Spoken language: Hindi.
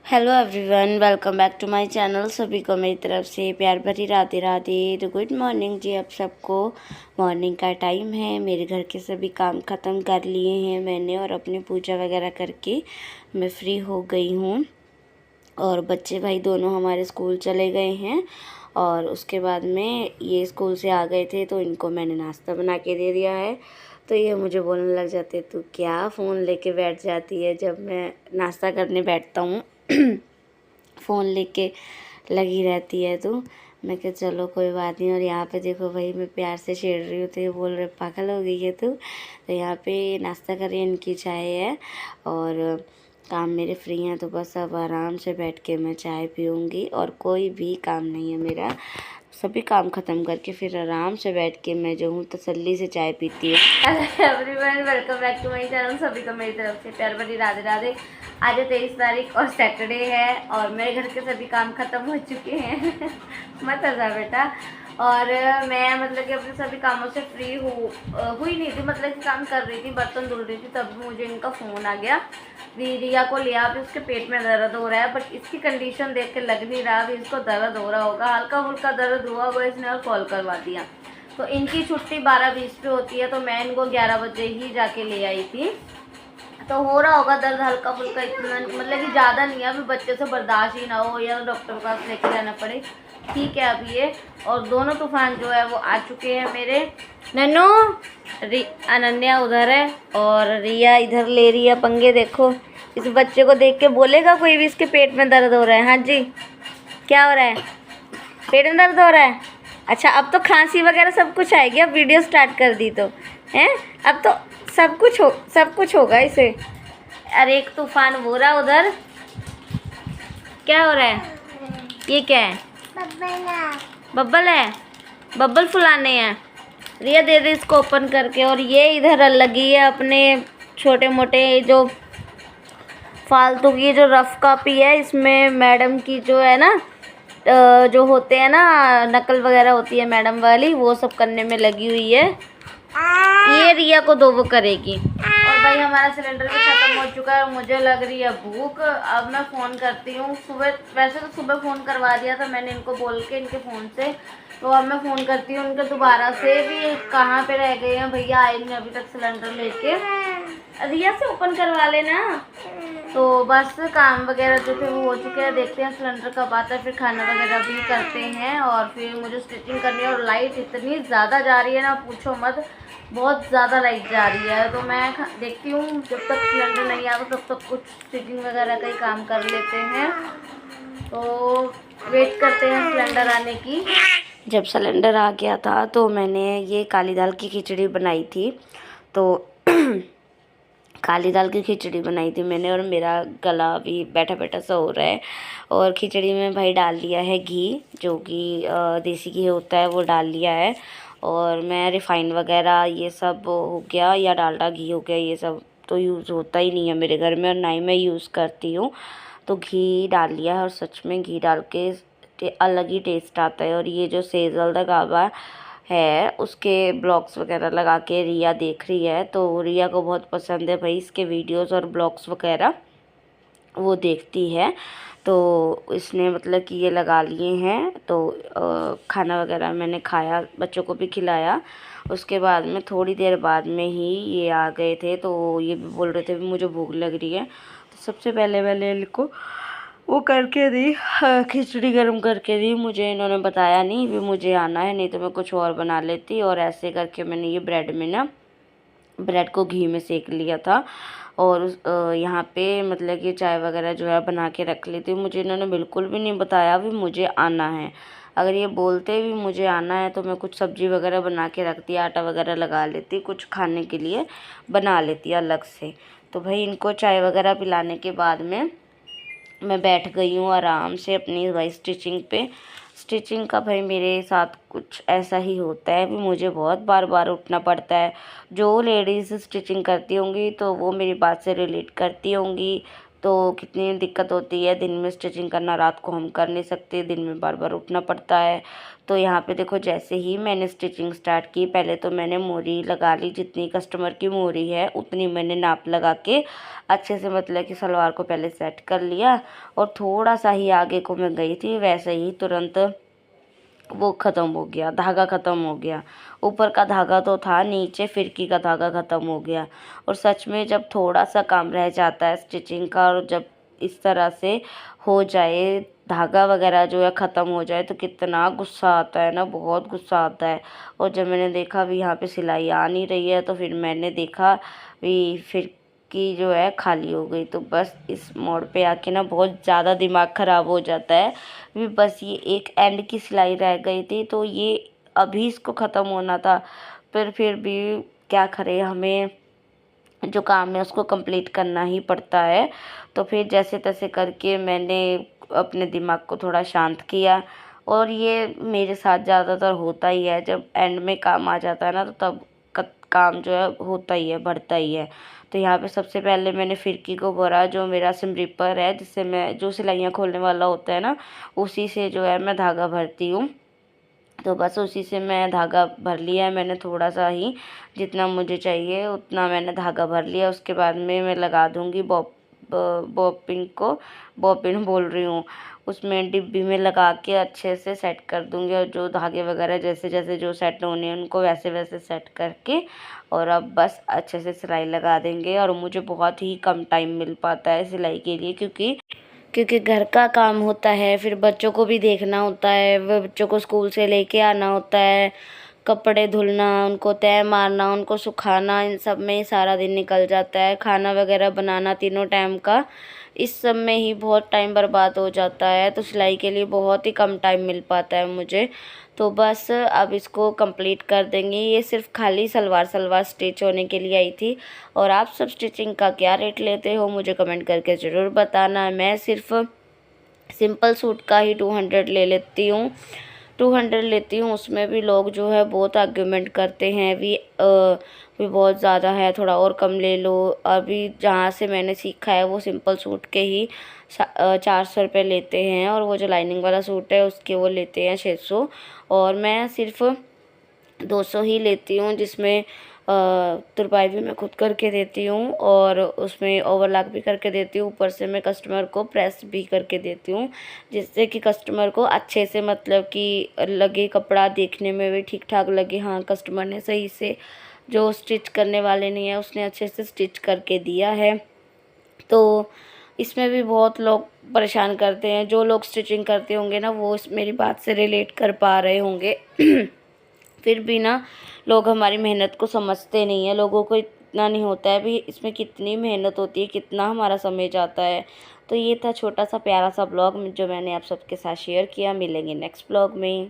Hello everyone, welcome back to my channel. सभी को मेरी तरफ से प्यार भरी राधे राधे। तो गुड मॉर्निंग जी आप सबको। मॉर्निंग का टाइम है। मेरे घर के सभी काम ख़त्म कर लिए हैं मैंने और अपनी पूजा वगैरह करके मैं फ्री हो गई हूँ। और बच्चे भाई दोनों हमारे स्कूल चले गए हैं और उसके बाद में ये स्कूल से आ गए थे तो इनको मैंने नाश्ता बना के दे दिया है। तो ये मुझे बोलने लग जाते, तू क्या फ़ोन लेके बैठ जाती है जब मैं नाश्ता करने बैठता हूँ। फ़ोन लेके लगी रहती है तू। मैं कहा चलो कोई बात नहीं। और यहाँ पे देखो भाई, मैं प्यार से छेड़ रही हूँ तो ये बोल रहे पागल हो गई है तू। तो यहाँ पे नाश्ता करिए, इनकी चाय है और काम मेरे फ्री हैं तो बस अब आराम से बैठ के मैं चाय पीऊँगी और कोई भी काम नहीं है मेरा। सभी काम ख़त्म करके फिर आराम से बैठ के मैं जो हूँ तसल्ली से चाय पीती हूँ। Hello everyone, welcome back to my channel. सभी को मेरी तरफ से प्यार भरी राधे राधे। आज 23 तारीख और सैटरडे है और मेरे घर के सभी काम ख़त्म हो चुके हैं। मत हंसा बेटा। और मैं मतलब कि अपने सभी कामों से फ्री हुई नहीं थी, मतलब कि काम कर रही थी, बर्तन धुल रही थी, तब मुझे इनका फ़ोन आ गया। रिया को लिया, अभी उसके पेट में दर्द हो रहा है, बट इसकी कंडीशन देख के लग नहीं रहा अभी इसको दर्द हो रहा होगा। हल्का फुल्का दर्द हुआ होगा, इसने और कॉल करवा दिया। तो इनकी छुट्टी 12:20 पे होती है तो मैं इनको 11 बजे ही जाके ले आई थी। तो हो रहा होगा दर्द हल्का फुल्का, इतना मतलब कि ज़्यादा नहीं है। अभी बच्चे से बर्दाश्त ही ना हो या डॉक्टर के पास लेके जाना पड़े, ठीक है अभी ये। और दोनों तूफान जो है वो आ चुके हैं मेरे। नन्नू, अनन्या उधर है और रिया इधर ले रही है पंगे। देखो इस बच्चे को देख के बोलेगा कोई भी इसके पेट में दर्द हो रहा है। हाँ जी, क्या हो रहा है? पेट में दर्द हो रहा है। अच्छा, अब तो खांसी वगैरह सब कुछ आएगी। अब वीडियो स्टार्ट कर दी तो हैं, अब तो सब कुछ होगा इसे। अरे एक तूफान हो रहा उधर, क्या हो रहा है? ये क्या है? बब्बल है, बब्बल फुलाने हैं। रिया दे दे इसको ओपन करके। और ये इधर लगी है अपने छोटे मोटे जो फालतू की जो रफ कॉपी है, इसमें मैडम की जो है ना जो होते हैं ना नकल वगैरह होती है मैडम वाली, वो सब करने में लगी हुई है। ये रिया को दो, वो करेगी। और भाई हमारा सिलेंडर भी ख़त्म हो चुका है और मुझे लग रही है भूख। अब मैं फ़ोन करती हूँ। सुबह वैसे तो सुबह फ़ोन करवा दिया था मैंने इनको बोल के इनके फ़ोन से। तो अब मैं फ़ोन करती हूँ उनके दोबारा से भी, कहाँ पे रह गए हैं भैया, आए नहीं अभी तक सिलेंडर लेके। रिया से ओपन करवा लेना। तो बस काम वगैरह जो थे वो हो चुके हैं। देखते हैं सिलेंडर कब आता है, फिर खाना वगैरह भी करते हैं और फिर मुझे स्टिचिंग करनी है। और लाइट इतनी ज़्यादा जा रही है ना, पूछो मत, बहुत ज़्यादा लाइट जा रही है। तो मैं देखती हूँ जब तक सिलेंडर नहीं आता तब तक कुछ स्टिचिंग वगैरह का ही काम कर लेते हैं। तो वेट करते हैं सिलेंडर आने की। जब सिलेंडर आ गया था तो मैंने ये काली दाल की खिचड़ी बनाई थी। तो काली दाल की खिचड़ी बनाई थी मैंने और मेरा गला भी बैठा बैठा सा हो रहा है। और खिचड़ी में भाई डाल लिया है घी, जो कि देसी घी होता है वो डाल लिया है। और मैं रिफ़ाइन वगैरह ये सब हो गया या डालडा घी हो गया, ये सब तो यूज़ होता ही नहीं है मेरे घर में और ना ही मैं यूज़ करती हूँ। तो घी डाल लिया है और सच में घी डाल के अलग ही टेस्ट आता है। और ये जो सेजल द गाबा है उसके ब्लॉग्स वगैरह लगा के रिया देख रही है, तो रिया को बहुत पसंद है भाई इसके वीडियोस और ब्लॉग्स वगैरह वो देखती है। तो इसने मतलब कि ये लगा लिए हैं। तो खाना वगैरह मैंने खाया, बच्चों को भी खिलाया। उसके बाद में थोड़ी देर बाद में ही ये आ गए थे तो ये भी बोल रहे थे भी मुझे भूख लग रही है। तो सबसे पहले मैंने इनको वो करके दी, खिचड़ी गर्म करके दी। मुझे इन्होंने बताया नहीं भी मुझे आना है, नहीं तो मैं कुछ और बना लेती। और ऐसे करके मैंने ये ब्रेड में ना ब्रेड को घी में सेक लिया था। और यहाँ पे मतलब कि चाय वगैरह जो है बना के रख ली थी। मुझे इन्होंने बिल्कुल भी नहीं बताया भी मुझे आना है। अगर ये बोलते भी मुझे आना है तो मैं कुछ सब्ज़ी वगैरह बना के रखती, आटा वगैरह लगा लेती, कुछ खाने के लिए बना लेती अलग से। तो भाई इनको चाय वगैरह पिलाने के बाद में मैं बैठ गई हूँ आराम से अपनी भाई स्टिचिंग पे। स्टिचिंग का भाई मेरे साथ कुछ ऐसा ही होता है भी मुझे बहुत बार बार उठना पड़ता है। जो लेडीज़ स्टिचिंग करती होंगी तो वो मेरी बात से रिलेट करती होंगी। तो कितनी दिक्कत होती है। दिन में स्टिचिंग करना, रात को हम कर नहीं सकते, दिन में बार बार उठना पड़ता है। तो यहाँ पे देखो, जैसे ही मैंने स्टिचिंग स्टार्ट की, पहले तो मैंने मोरी लगा ली, जितनी कस्टमर की मोरी है उतनी मैंने नाप लगा के अच्छे से मतलब कि सलवार को पहले सेट कर लिया। और थोड़ा सा ही आगे को मैं गई थी, वैसे ही तुरंत वो ख़त्म हो गया, धागा ख़त्म हो गया। ऊपर का धागा तो था, नीचे फिरकी का धागा ख़त्म हो गया। और सच में जब थोड़ा सा काम रह जाता है स्टिचिंग का, और जब इस तरह से हो जाए, धागा वगैरह जो है ख़त्म हो जाए, तो कितना गुस्सा आता है ना, बहुत गुस्सा आता है। और जब मैंने देखा भी यहाँ पे सिलाई आ नहीं रही है, तो फिर मैंने देखा भी फिर की जो है खाली हो गई। तो बस इस मोड़ पे आके ना बहुत ज़्यादा दिमाग ख़राब हो जाता है। भी बस ये एक एंड की सिलाई रह गई थी, तो ये अभी इसको ख़त्म होना था, पर फिर भी क्या करें, हमें जो काम है उसको कंप्लीट करना ही पड़ता है। तो फिर जैसे तैसे करके मैंने अपने दिमाग को थोड़ा शांत किया। और ये मेरे साथ ज़्यादातर होता ही है, जब एंड में काम आ जाता है ना, तो तब काम जो है होता ही है, बढ़ता ही है। तो यहाँ पे सबसे पहले मैंने फिरकी को भरा, जो मेरा सिम रिपर है, जिससे मैं जो सिलाइयाँ खोलने वाला होता है ना, उसी से जो है मैं धागा भरती हूँ। तो बस उसी से मैं धागा भर लिया है मैंने, थोड़ा सा ही, जितना मुझे चाहिए उतना मैंने धागा भर लिया। उसके बाद में मैं लगा दूँगी बॉबिन को, बॉबिन बोल रही हूँ, उसमें डिब्बी में लगा के अच्छे से सेट कर दूँगी। और जो धागे वगैरह जैसे जैसे जो सेट होने हैं उनको वैसे वैसे सेट करके, और अब बस अच्छे से सिलाई लगा देंगे। और मुझे बहुत ही कम टाइम मिल पाता है सिलाई के लिए, क्योंकि घर का काम होता है, फिर बच्चों को भी देखना होता है, वो बच्चों को स्कूल से लेके आना होता है, कपड़े धुलना, उनको तय मारना, उनको सुखाना, इन सब में ही सारा दिन निकल जाता है। खाना वगैरह बनाना तीनों टाइम का, इस सब में ही बहुत टाइम बर्बाद हो जाता है। तो सिलाई के लिए बहुत ही कम टाइम मिल पाता है मुझे। तो बस अब इसको कंप्लीट कर देंगे। ये सिर्फ खाली सलवार स्टिच होने के लिए आई थी। और आप सब स्टिचिंग का क्या रेट लेते हो मुझे कमेंट करके ज़रूर बताना। मैं सिर्फ सिंपल सूट का ही 200 ले लेती हूँ, 200 लेती हूँ। उसमें भी लोग जो है बहुत आर्ग्यूमेंट करते हैं, भी बहुत ज़्यादा है, थोड़ा और कम ले लो। अभी जहाँ से मैंने सीखा है वो सिंपल सूट के ही 400 रुपये लेते हैं, और वो जो लाइनिंग वाला सूट है उसके वो लेते हैं 600। और मैं सिर्फ 200 ही लेती हूँ, जिसमें तुरपाई भी मैं खुद करके देती हूँ, और उसमें ओवरलॉक भी करके देती हूँ। ऊपर से मैं कस्टमर को प्रेस भी करके देती हूँ, जिससे कि कस्टमर को अच्छे से मतलब कि लगे, कपड़ा देखने में भी ठीक ठाक लगे, हाँ कस्टमर ने सही से, जो स्टिच करने वाले नहीं है उसने अच्छे से स्टिच करके दिया है। तो इसमें भी बहुत लोग परेशान करते हैं, जो लोग स्टिचिंग करते होंगे ना वो इस मेरी बात से रिलेट कर पा रहे होंगे। फिर भी ना लोग हमारी मेहनत को समझते नहीं है, लोगों को इतना नहीं होता है भी इसमें कितनी मेहनत होती है, कितना हमारा समय जाता है। तो ये था छोटा सा प्यारा सा ब्लॉग जो मैंने आप सबके साथ शेयर किया। मिलेंगे नेक्स्ट ब्लॉग में।